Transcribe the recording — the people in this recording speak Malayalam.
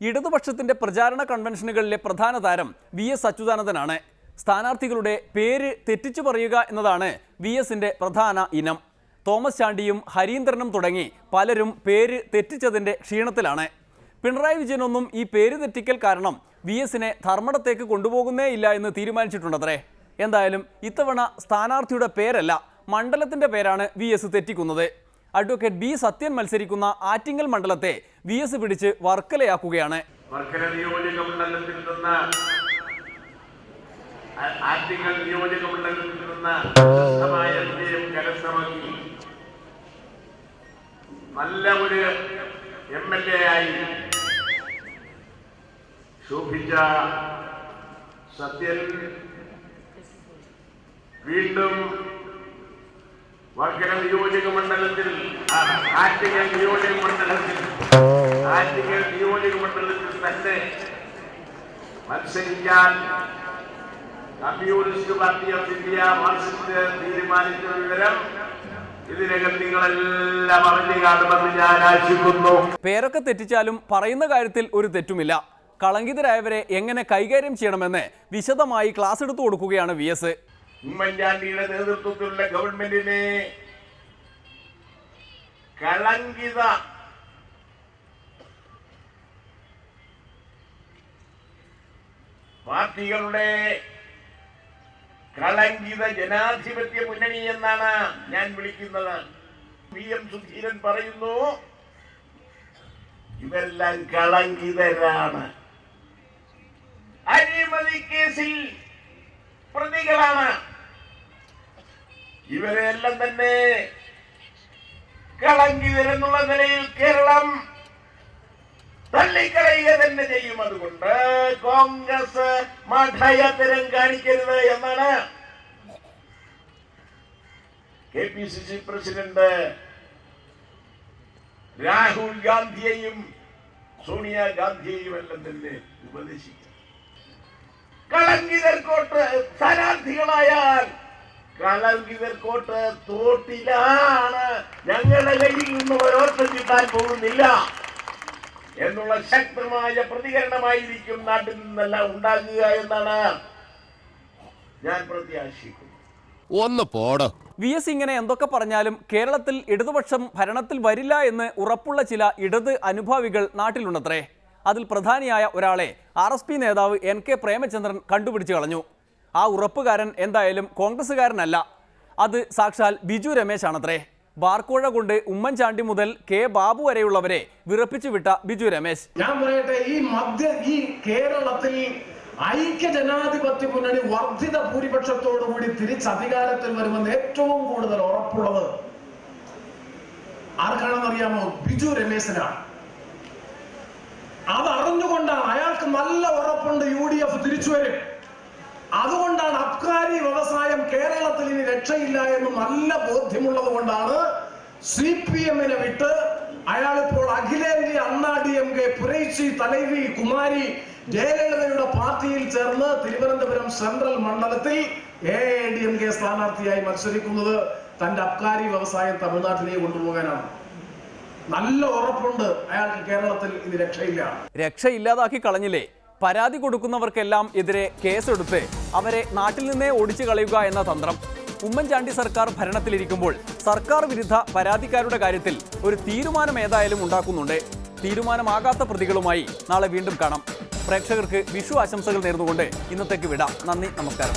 ഇടതുപക്ഷത്തിന്റെ പ്രചാരണ കൺവെൻഷനുകളിലെ പ്രധാന താരം വി.എസ്. അച്യുതാനന്ദനാണ്. സ്ഥാനാർത്ഥികളുടെ പേര് തെറ്റിച്ചു പറയുക എന്നതാണ് വി.എസിന്റെ പ്രധാന ഇനം. തോമസ് ചാണ്ടിയും ഹരീന്ദ്രനും തുടങ്ങി പലരും പേര് തെറ്റിച്ചതിന്റെ ക്ഷീണത്തിലാണ്. പിണറായി വിജയനൊന്നും ഈ പേര് തെറ്റിക്കൽ കാരണം വി.എസിനെ ധർമ്മടത്തേക്ക് കൊണ്ടുപോകുന്നേയില്ല എന്ന് തീരുമാനിച്ചിട്ടുണ്ടത്രേ. എന്തായാലും ഇത്തവണ സ്ഥാനാർത്ഥിയുടെ പേരല്ല, മണ്ഡലത്തിന്റെ പേരാണ് വി.എസ്. തെറ്റിക്കുന്നത്. അഡ്വക്കേറ്റ് ബി സത്യൻ മത്സരിക്കുന്ന ആറ്റിങ്ങൽ മണ്ഡലത്തെ വി.എസ്. പിടിച്ച് വർക്കലയാക്കുകയാണ്. നല്ല ഒരു എം.എൽ.എ. ആയി ശോഭിച്ച സത്യൻ വീണ്ടും വർക്കല നിയോജക മണ്ഡലത്തിൽ ആറ്റിങ്ങൽ നിയോജക മണ്ഡലത്തിൽ തന്നെ മത്സരിക്കാൻ communist party of India Marxist തീരുമാനിച്ച വിവരം ഇതിനകം നിങ്ങളെല്ലാം അറിഞ്ഞു കാണുമെന്ന് ഞാൻ ആശിക്കുന്നു. പേരൊക്കെ തെറ്റിച്ചാലും പറയുന്ന കാര്യത്തിൽ ഒരു തെറ്റുമില്ല. കളങ്കിതരായവരെ എങ്ങനെ കൈകാര്യം ചെയ്യണമെന്ന് വിശദമായി ക്ലാസ് എടുത്തു കൊടുക്കുകയാണ് വി.എസ്. ഉമ്മൻചാണ്ടിയുടെ നേതൃത്വത്തിലുള്ള ഗവൺമെന്റിനെ കളങ്കിത പാർട്ടികളുടെ കളങ്കിത ജനാധിപത്യ മുന്നണി എന്നാണ് ഞാൻ വിളിക്കുന്നത്. പി.എം. സുധീരൻ പറയുന്നു, ഇവരെല്ലാം കളങ്കിതരാണ്, അഴിമതി കേസിൽ പ്രതികളാണ്, ഇവരെല്ലാം തന്നെ കളങ്കിതരെന്നുള്ള നിലയിൽ കേരളം തള്ളിക്കളയുക തന്നെ ചെയ്യും. അതുകൊണ്ട് കോൺഗ്രസ് മഠയത്തരം കാണിക്കരുത് എന്നാണ് കെ.പി.സി.സി. പ്രസിഡന്റ് രാഹുൽ ഗാന്ധിയെയും സോണിയാഗാന്ധിയെയും എല്ലാം തന്നെ ഉപദേശിക്കും. കളങ്കിതർക്കോട്ട് സ്ഥാനാർത്ഥികളായാൽ കളങ്കിതർക്കോട്ട് തോട്ടിലാണ്, ഞങ്ങളുടെ കയ്യിൽ നിന്ന് ഒരോട്ടം കിട്ടാൻ പോകുന്നില്ല എന്നുള്ള ശക്തമായ പ്രതികരണമായിരിക്കും നാട്ടിൽ നിന്നെല്ലാം ഉണ്ടാകുക എന്നാണ് ഞാൻ പ്രത്യാശിക്കുന്നത്. ഒന്ന് പോടോ. വി.എസ്. ഇങ്ങനെ എന്തൊക്കെ പറഞ്ഞാലും കേരളത്തിൽ ഇടതുപക്ഷം ഭരണത്തിൽ വരില്ല എന്ന് ഉറപ്പുള്ള ചില ഇടത് അനുഭാവികൾ നാട്ടിലുണ്ടത്രേ. അതിൽ പ്രധാനിയായ ഒരാളെ RSP നേതാവ് N.K. പ്രേമചന്ദ്രൻ കണ്ടുപിടിച്ചു കളഞ്ഞു. ആ ഉറപ്പുകാരൻ എന്തായാലും കോൺഗ്രസ്സുകാരനല്ല, അത് സാക്ഷാൽ ബിജു രമേശ് ആണത്രേ. ബാർക്കോഴ കൊണ്ട് ഉമ്മൻചാണ്ടി മുതൽ കെ ബാബു വരെയുള്ളവരെ വിറപ്പിച്ചു വിട്ട ബിജു രമേശ്. ഞാൻ പറയട്ടെ, ഈ കേരളത്തിൽ ഐക്യ ജനാധിപത്യ മുന്നണി വർദ്ധിത ഭൂരിപക്ഷത്തോടുകൂടി തിരിച്ചധികാരത്തിൽ വരുമെന്ന് ഏറ്റവും കൂടുതൽ ഉറപ്പുള്ളത് ആർക്കാണെന്നറിയാമോ? ബിജു രമേശിനാണ്. അതറിഞ്ഞുകൊണ്ടാണ്, അയാൾക്ക് നല്ല ഉറപ്പുണ്ട് UDF തിരിച്ചു വരും. അതുകൊണ്ടാണ് അബ്കാരി വ്യവസായം കേരളത്തിൽ ഇനി രക്ഷയില്ല എന്ന് നല്ല ബോധ്യമുള്ളത് കൊണ്ടാണ് CPM-നെ വിട്ട് അയാളിപ്പോൾ അഖിലേന്ത്യാ അണ്ണാ DMK പുരൈച്ചി തലൈവി കുമാരി ജയലളിതയുടെ പാർട്ടിയിൽ ചേർന്ന് തിരുവനന്തപുരം സെൻട്രൽ മണ്ഡലത്തിൽ AIADMK സ്ഥാനാർത്ഥിയായി മത്സരിക്കുന്നത് തന്റെ അബ്കാരി വ്യവസായം തമിഴ്നാട്ടിലേക്ക് കൊണ്ടുപോകാനാണ്. നല്ല ഉറപ്പുണ്ട് അയാൾക്ക് കേരളത്തിൽ ഇനി രക്ഷയില്ല. രക്ഷയില്ലാതാക്കി കളഞ്ഞില്ലേ? പരാതി കൊടുക്കുന്നവർക്കെല്ലാം എതിരെ കേസെടുത്ത് അവരെ നാട്ടിൽ നിന്നേ ഓടിച്ചു കളയുക എന്ന തന്ത്രം. ഉമ്മൻചാണ്ടി സർക്കാർ ഭരണത്തിലിരിക്കുമ്പോൾ സർക്കാർ വിരുദ്ധ പരാതിക്കാരുടെ കാര്യത്തിൽ ഒരു തീരുമാനം ഏതായാലും ഉണ്ടാക്കുന്നുണ്ട്. തീരുമാനമാകാത്ത പ്രതികളുമായി നാളെ വീണ്ടും കാണാം. പ്രേക്ഷകർക്ക് വിഷു ആശംസകൾ നേർന്നുകൊണ്ട് ഇന്നത്തേക്ക് വിടാം. നന്ദി, നമസ്കാരം.